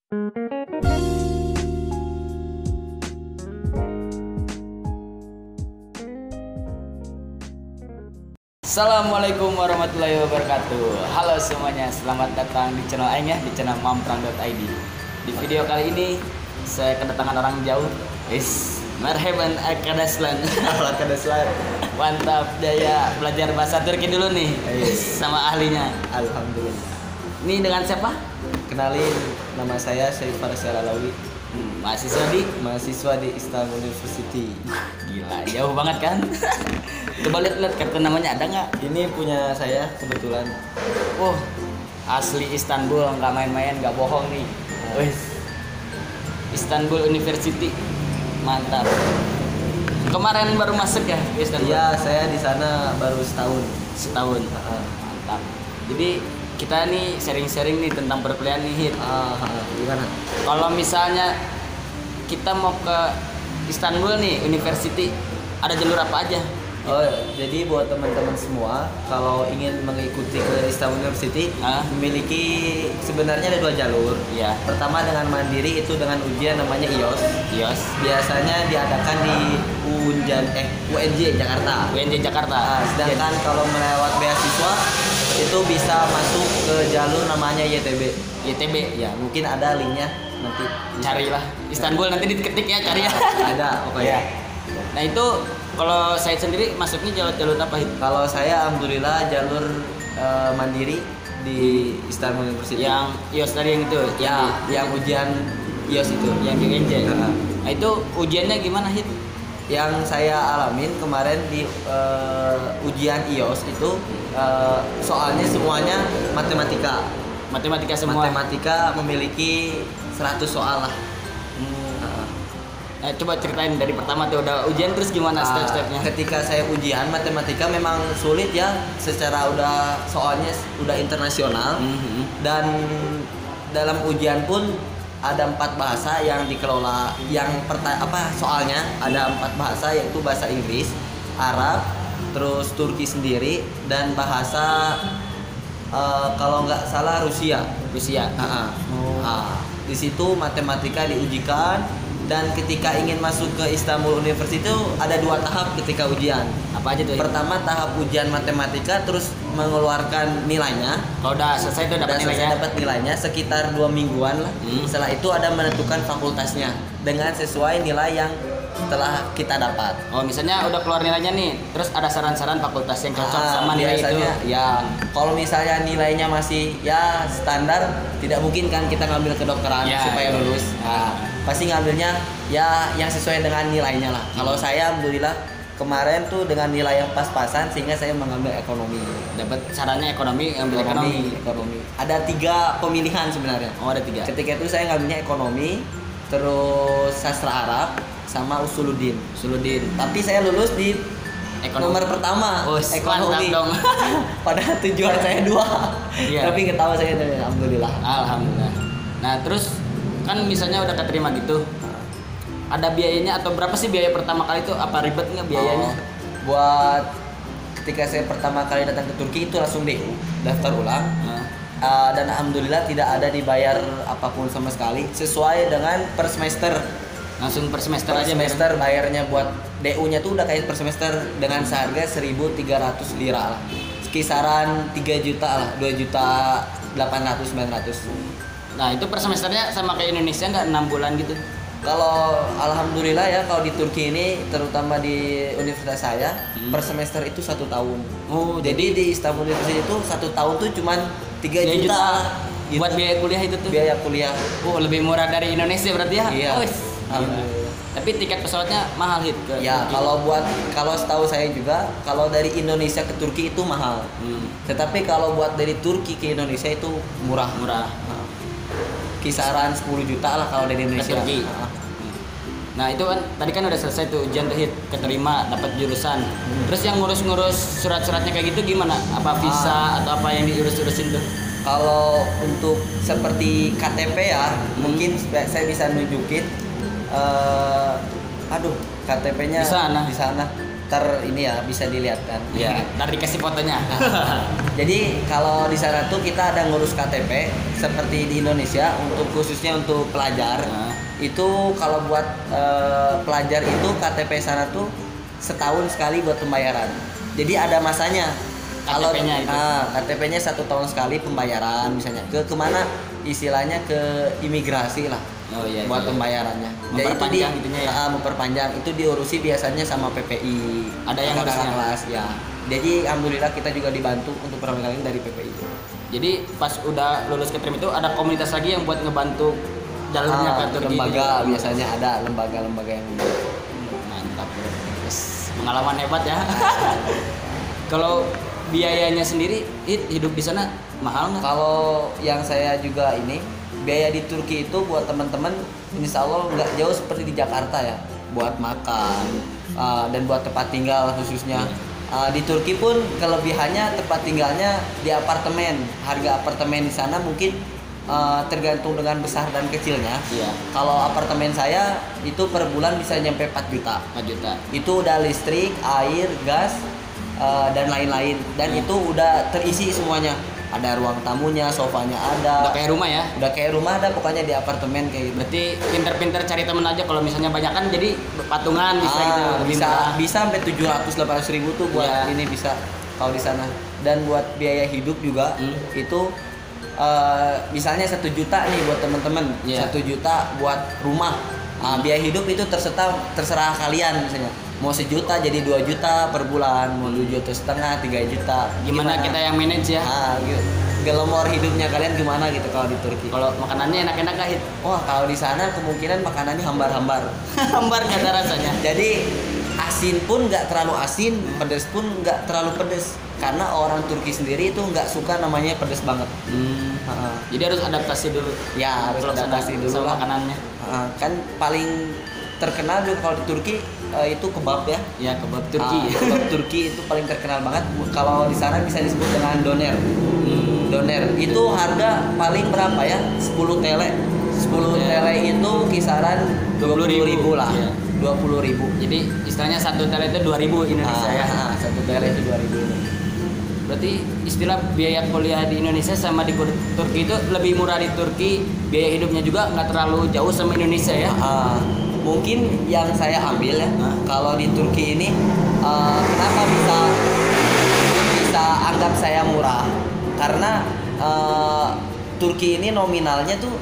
Assalamualaikum warahmatullahi wabarakatuh. Halo semuanya, selamat datang di channel Aing ya, di channel mamprang.id. Di video kali ini saya kedatangan orang jauh. Marhaban Arkadaslan. Arkadaslan. Mantap, Jaya belajar bahasa Turki dulu nih sama ahlinya. Alhamdulillah. Ini dengan siapa? Kenalin, nama saya Syarif Farsel Alawi. Mahasiswa di Istanbul University. Gila, jauh banget kan? Coba lihat kartu namanya ada nggak? Ini punya saya kebetulan. Oh, asli Istanbul, nggak main-main, nggak bohong nih. Istanbul University, mantap. Kemarin baru masuk ya ke Istanbul? Iya, saya di sana baru setahun. Mantap. Jadi kita nih sharing-sharing nih tentang perkuliahan nih, Hit. Gimana? Kalau misalnya kita mau ke Istanbul nih, University, ada jalur apa aja? Oh, jadi buat teman-teman semua, kalau ingin mengikuti ke Istanbul University, memiliki sebenarnya ada 2 jalur. Iya. Pertama dengan mandiri, itu dengan ujian namanya IOS. IOS. Biasanya diadakan di UNJ Jakarta. UNJ Jakarta. Sedangkan kalau melewat beasiswa itu bisa masuk ke jalur namanya YTB. YTB. Ya, mungkin ada linknya nanti. Carilah Istanbul, nanti diketik ya, cari ya. Ada pokoknya. Nah itu kalau saya sendiri masuknya jalur apa itu? Kalau saya alhamdulillah jalur mandiri di Istanbul University. Yang IOS tadi yang itu? Ya, yang ujian IOS itu. Yang di UNJ. Nah itu ujiannya gimana, Hit? Yang saya alamin kemarin di ujian IOS itu soalnya semuanya matematika. Matematika semua. Matematika memiliki 100 soal lah. Nah, coba ceritain dari pertama tuh udah ujian terus gimana step-stepnya? Ketika saya ujian matematika memang sulit ya, secara udah soalnya udah internasional. Dan dalam ujian pun ada 4 bahasa yang dikelola. Soalnya ada 4 bahasa, yaitu bahasa Inggris, Arab, terus Turki sendiri, dan bahasa kalau nggak salah Rusia. Di situ matematika diujikan. Dan ketika ingin masuk ke Istanbul University itu ada 2 tahap ketika ujian. Apa aja tuh? Pertama tahap ujian matematika, terus mengeluarkan nilainya. Kalau udah selesai itu dapat nilainya sekitar 2 mingguan lah. Setelah itu ada menentukan fakultasnya dengan sesuai nilai yang telah kita dapat. Oh, misalnya udah keluar nilainya nih, terus ada saran-saran fakultas yang cocok sama nilai itu. Ya, kalau misalnya nilainya masih ya standar, tidak mungkin kan kita ngambil kedokteran supaya lulus. Pasti ngambilnya ya yang sesuai dengan nilainya lah. Kalau saya alhamdulillah kemarin tuh dengan nilai yang pas-pasan, sehingga saya mengambil ekonomi. Dapat sarannya ekonomi, ambil ekonomi. Ada 3 pemilihan sebenarnya. Oh, ada 3. Ketika itu saya ngambilnya ekonomi, terus sastra Arab, sama usuluddin. Tapi saya lulus di nomor pertama, ekonomi. Dong. Padahal tujuan saya 2. Tapi ketawa saya, alhamdulillah. Nah, terus kan misalnya udah keterima gitu, ada biayanya atau berapa sih biaya pertama kali itu? Apa ribet nggak biayanya? Buat ketika saya pertama kali datang ke Turki itu langsung daftar ulang. Dan alhamdulillah tidak ada dibayar apapun sama sekali, sesuai dengan per semester. Langsung per semester per aja semester bayarnya. Buat DU-nya tuh udah kayak per semester dengan seharga 1.300 lira lah. Kisaran 3 juta lah, 2.800.900. Nah, itu per semesternya sama kayak Indonesia nggak 6 bulan gitu? Kalau alhamdulillah ya, kalau di Turki ini terutama di universitas saya per semester itu 1 tahun. Oh, jadi di Istanbul University itu 1 tahun tuh cuman 3 juta gitu. Buat biaya kuliah itu tuh? Biaya kuliah. Oh, lebih murah dari Indonesia berarti ya? Iya. Tapi tiket pesawatnya mahal gitu? Ya, kalau setahu saya juga, kalau dari Indonesia ke Turki itu mahal. Tetapi kalau buat dari Turki ke Indonesia itu murah. Kisaran 10 juta lah kalau dari Indonesia. Nah itu kan tadi kan udah selesai tuh ujian tuh, Hit, keterima dapat jurusan. Terus yang ngurus-ngurus surat-suratnya kayak gitu gimana? Apa visa atau apa yang diurus-urusin tuh? Kalau untuk seperti KTP ya, mungkin saya bisa nunjukin. KTP-nya di sana. ini ya bisa dilihat kan. Iya, ntar dikasih fotonya. Jadi kalau di sana tuh kita ada ngurus KTP seperti di Indonesia untuk khususnya untuk pelajar. Itu kalau buat pelajar itu KTP sana tuh setahun sekali buat pembayaran. Jadi ada masanya. Kalau KTP-nya 1 tahun sekali pembayaran misalnya kemana istilahnya ke imigrasi lah. Oh iya. Buat pembayarannya. Memperpanjang itunya ya. Memperpanjang itu diurusi biasanya sama PPI. Ada yang harusnya kelas ya. Jadi alhamdulillah kita juga dibantu untuk pertama kali dari PPI. Jadi pas udah lulus keterima itu ada komunitas lagi yang buat ngebantu jalurnya ke Turki. Lembaga biasanya ada lembaga-lembaga yang mantap. Yes. Pengalaman hebat ya. Kalau biayanya sendiri hidup di sana mahal nggak? Kalau yang saya juga ini biaya di Turki itu buat teman-teman insya Allah nggak jauh seperti di Jakarta ya, buat makan dan buat tempat tinggal khususnya. Di Turki pun kelebihannya tempat tinggalnya di apartemen. Harga apartemen di sana mungkin tergantung dengan besar dan kecilnya. Iya. Kalau apartemen saya itu per bulan bisa nyampe 4 juta. 4 juta. Itu udah listrik, air, gas dan lain-lain. Dan itu udah terisi semuanya. Ada ruang tamunya, sofanya ada. Udah kayak rumah ya? Udah kayak rumah ada pokoknya di apartemen kayak gitu. Berarti pinter-pinter cari temen aja kalau misalnya banyak kan jadi patungan bisa gitu. Bisa sampai 700-800 ribu tuh buat ini bisa kalau di sana. Dan buat biaya hidup juga itu misalnya 1 juta nih buat teman-teman, 1 juta buat rumah. Biaya hidup itu terserah kalian misalnya. Mau 1 juta jadi 2 juta per bulan, mau 2,5 juta, 3 juta. Gimana kita yang manage ya? Gitu. Gelomor hidupnya kalian gimana gitu kalau di Turki? Kalau makanannya enak-enak gak? Wah kalau di sana kemungkinan makanannya hambar-hambar. Hambar nggak ada rasanya. Jadi asin pun nggak terlalu asin, pedas pun nggak terlalu pedas. Karena orang Turki sendiri itu nggak suka namanya pedas banget. Jadi harus adaptasi dulu. Ya harus adaptasi dulu sama lah. makanannya. Kan paling terkenal juga kalau di Turki itu kebab ya. Ya kebab Turki. Kebab Turki itu paling terkenal banget. Kalau di sana bisa disebut dengan doner. Doner itu harga paling berapa ya? 10 tele. 10 tele itu kisaran 20.000 lah. Iya. 20.000. Jadi istilahnya 1 tele itu 2.000 Indonesia ya. 1 tele itu 2.000. Berarti istilah biaya kuliah di Indonesia sama di Turki itu lebih murah di Turki, biaya hidupnya juga nggak terlalu jauh sama Indonesia ya. Mungkin yang saya ambil ya, kalau di Turki ini kenapa bisa anggap saya murah? Karena Turki ini nominalnya tuh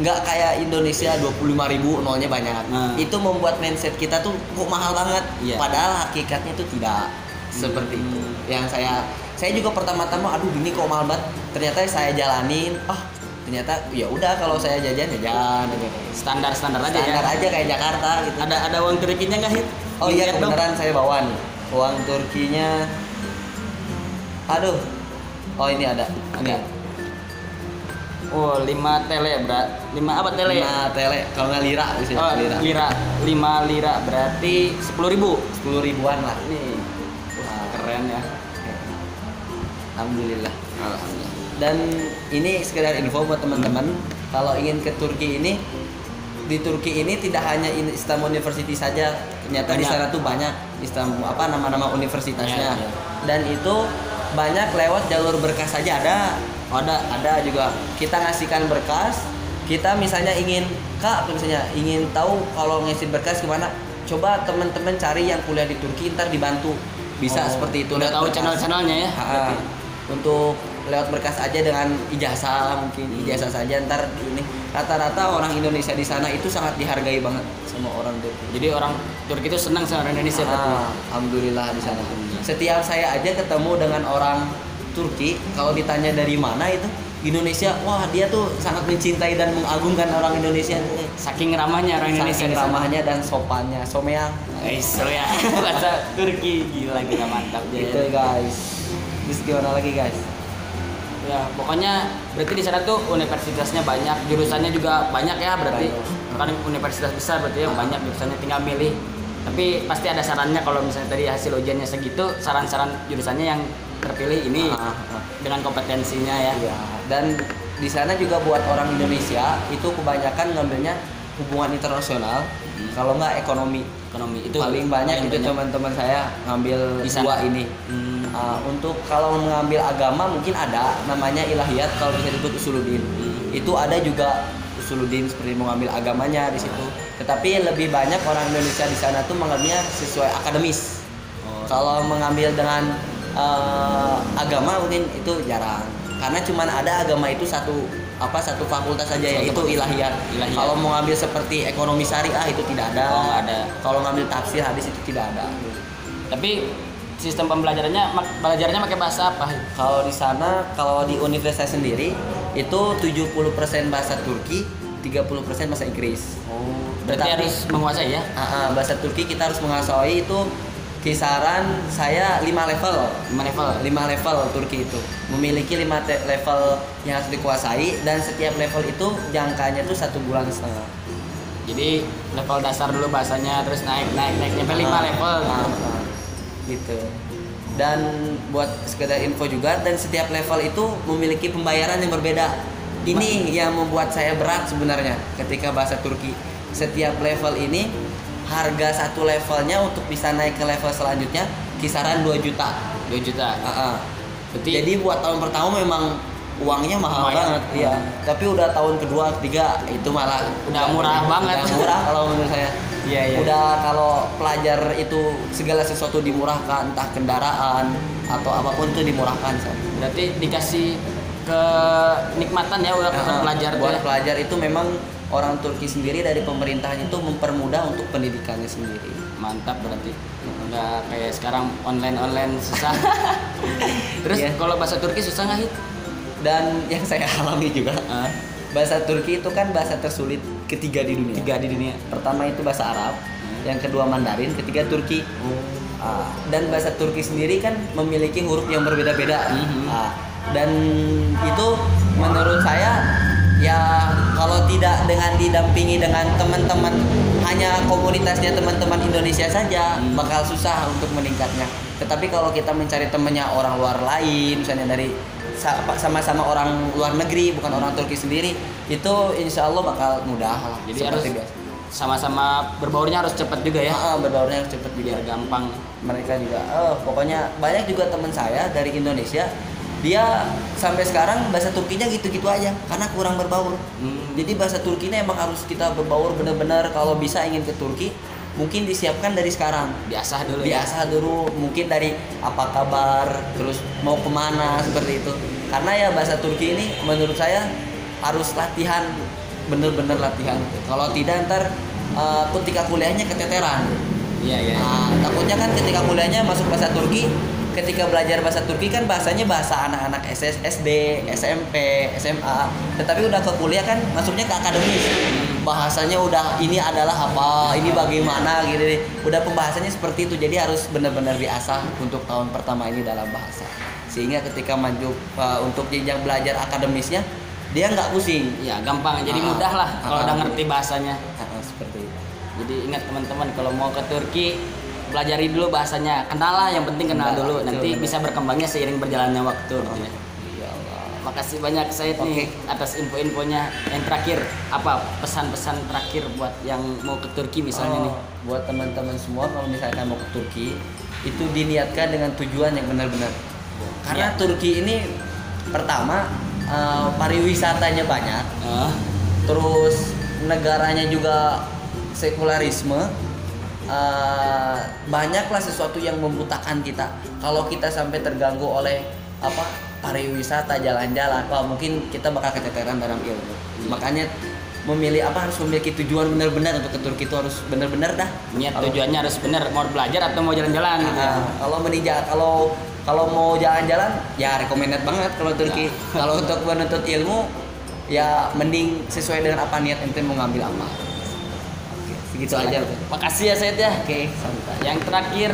nggak kayak Indonesia 25.000 nolnya banyak. Itu membuat mindset kita tuh kok mahal banget. Padahal hakikatnya tuh tidak seperti itu. Yang saya juga pertama-tama aduh ini kok mahal banget. Ternyata saya jalanin, ternyata ya udah kalau saya jajan Standar aja ya. Standar aja kayak Jakarta gitu. Ada uang Turkinya nggak Hit? Oh iya kebenaran saya bawa nih. Uang Turkinya. Aduh. Oh ini ada. Oh 5 tele berat. 5 apa tele? 5 tele kalau nggak lira bisa. Lira. 5 lira berarti 10.000. 10 ribuan lah. Nih. Wah, keren ya. Alhamdulillah. Alhamdulillah. Dan ini sekedar info buat teman-teman, kalau ingin ke Turki ini, di Turki ini tidak hanya Islam University saja, ternyata di sana tuh banyak Islam nama-nama universitasnya. Dan itu banyak lewat jalur berkas saja ada. Ada juga. Kita ngasihkan berkas, kita misalnya ingin ingin tahu kalau ngisi berkas gimana, coba teman-teman cari yang kuliah di Turki ntar dibantu. Bisa seperti itu. Udah tahu channel-channelnya ya. Untuk lewat berkas aja dengan ijazah, mungkin ijazah saja ntar ini rata-rata orang Indonesia di sana itu sangat dihargai banget sama orang Turki. Jadi orang Turki itu senang sama orang Indonesia. Alhamdulillah di sana. Setiap saya aja ketemu dengan orang Turki, kalau ditanya dari mana itu Indonesia, wah dia tuh sangat mencintai dan mengagungkan orang Indonesia. Saking ramahnya orang Indonesia. Saking ramahnya dan sopannya, someang. Ya, bahasa Turki gila mantap gitu guys. Terus gimana lagi guys? Ya pokoknya berarti di sana tuh universitasnya banyak, jurusannya juga banyak ya berarti. Kan universitas besar berarti yang banyak jurusannya, tinggal milih. Tapi pasti ada sarannya kalau misalnya tadi hasil ujiannya segitu, saran-saran jurusannya yang terpilih ini dengan kompetensinya ya. Dan di sana juga buat orang Indonesia itu kebanyakan ngambilnya hubungan internasional, kalau nggak ekonomi. Ekonomi itu Paling banyak itu teman-teman saya ngambil di dua sana. ini. Untuk kalau mengambil agama mungkin ada namanya ilahiyat, kalau bisa disebut usuluddin. Itu ada juga usuluddin seperti mengambil agamanya di situ. Tetapi lebih banyak orang Indonesia di sana tuh mengambilnya sesuai akademis. Kalau mengambil dengan agama mungkin itu jarang. Karena cuma ada agama itu satu fakultas saja, yaitu ilahiyat. Kalau mau ngambil seperti ekonomi syariah itu tidak ada. Oh, nggak ada. Kalau ngambil tafsir hadis itu tidak ada. Tapi sistem pembelajarannya belajarnya pakai bahasa apa? Kalau di sana, kalau di universitas sendiri itu 70% bahasa Turki, 30% bahasa Inggris. Berarti Tetapi- harus menguasai ya? Bahasa Turki kita harus menguasai itu kisaran saya 5 level. 5 level. 5 level Turki itu memiliki 5 level yang harus dikuasai, dan setiap level itu jangkanya tuh 1,5 bulan. Jadi level dasar dulu bahasanya, terus naik nyampe 5 level. Gitu. Dan buat sekedar info juga, dan setiap level itu memiliki pembayaran yang berbeda. Ini yang membuat saya berat sebenarnya ketika bahasa Turki. Setiap level ini harga satu levelnya untuk bisa naik ke level selanjutnya kisaran 2 juta. 2 juta. Berarti Jadi buat tahun pertama memang uangnya mahal lumayan. banget, iya. Tapi udah tahun kedua, ketiga itu malah Udah murah banget. Udah murah kalau menurut saya. Iya. Udah kalau pelajar itu segala sesuatu dimurahkan, entah kendaraan atau apapun itu dimurahkan. Berarti dikasih kenikmatan ya udah pelajar tuh Buat ya. pelajar itu memang orang Turki sendiri dari pemerintahan itu mempermudah untuk pendidikannya sendiri. Mantap berarti. Udah kayak sekarang online susah. Terus Iya. kalau bahasa Turki susah nggak Hit? Dan yang saya alami juga, Ah, bahasa Turki itu kan bahasa tersulit ketiga di dunia. 3 di dunia. Pertama itu bahasa Arab, yang kedua Mandarin, ketiga Turki. Dan bahasa Turki sendiri kan memiliki huruf yang berbeda-beda. Dan itu menurut saya ya kalau tidak dengan didampingi dengan teman-teman, hanya komunitasnya teman-teman Indonesia saja, bakal susah untuk meningkatnya. Tetapi kalau kita mencari temannya orang luar lain, misalnya dari sama-sama orang luar negeri, bukan orang Turki sendiri, itu insya Allah bakal mudah lah. Jadi harus sama-sama berbaurnya harus cepat juga ya. Berbaurnya harus cepat juga. Biar gampang. Mereka juga, pokoknya banyak juga teman saya dari Indonesia, dia sampai sekarang bahasa Turkinya gitu-gitu aja karena kurang berbaur. Jadi bahasa Turkinya emang harus kita berbaur benar-benar. Kalau bisa ingin ke Turki, mungkin disiapkan dari sekarang. Diasah dulu. Diasah dulu, mungkin dari apa kabar, terus mau kemana, seperti itu. Karena ya bahasa Turki ini menurut saya harus latihan, bener-bener latihan. Kalau tidak ntar ketika kuliahnya keteteran. Iya. Takutnya kan ketika kuliahnya masuk bahasa Turki, ketika belajar bahasa Turki kan bahasanya bahasa anak-anak SD, SMP, SMA. Tetapi udah ke kuliah kan masuknya ke akademis. Bahasanya udah ini adalah apa, ini bagaimana gitu deh. Udah pembahasannya seperti itu. Jadi harus benar-benar diasah untuk tahun pertama ini dalam bahasa. Sehingga ketika maju untuk jenjang belajar akademisnya, dia nggak pusing. Ya gampang, jadi mudah lah kalau udah ngerti bahasanya. Seperti itu. Jadi ingat teman-teman, kalau mau ke Turki pelajari dulu bahasanya, kenal lah, yang penting kenal dulu, nanti bisa berkembangnya seiring berjalannya waktu. Ya Allah. Makasih banyak Said nih atas info-infonya. Yang terakhir, apa pesan-pesan terakhir buat yang mau ke Turki misalnya nih? Buat teman-teman semua, kalau misalkan mau ke Turki, itu diniatkan dengan tujuan yang benar-benar. Karena Turki ini pertama pariwisatanya banyak, terus negaranya juga sekularisme. Banyaklah sesuatu yang membutakan kita. Kalau kita sampai terganggu oleh pariwisata, jalan-jalan, mungkin kita bakal keteteran dalam ilmu. Makanya harus memiliki tujuan benar-benar untuk ke Turki, itu harus benar-benar dah. Niat tujuannya harus benar, mau belajar atau mau jalan-jalan gitu ya. Kalau mau jalan-jalan ya recommended banget kalau Turki. Kalau untuk menuntut ilmu ya mending sesuai dengan apa niat ente mau ngambil apa. Oke, segitu aja. Makasih ya Said ya. Oke, santai. Yang terakhir,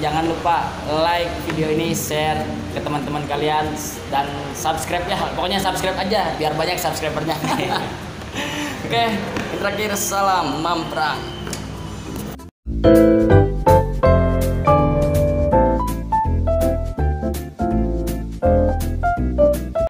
jangan lupa like video ini, share ke teman-teman kalian, dan subscribe ya. Pokoknya subscribe aja biar banyak subscribernya. Oke, yang terakhir, salam Mamprang.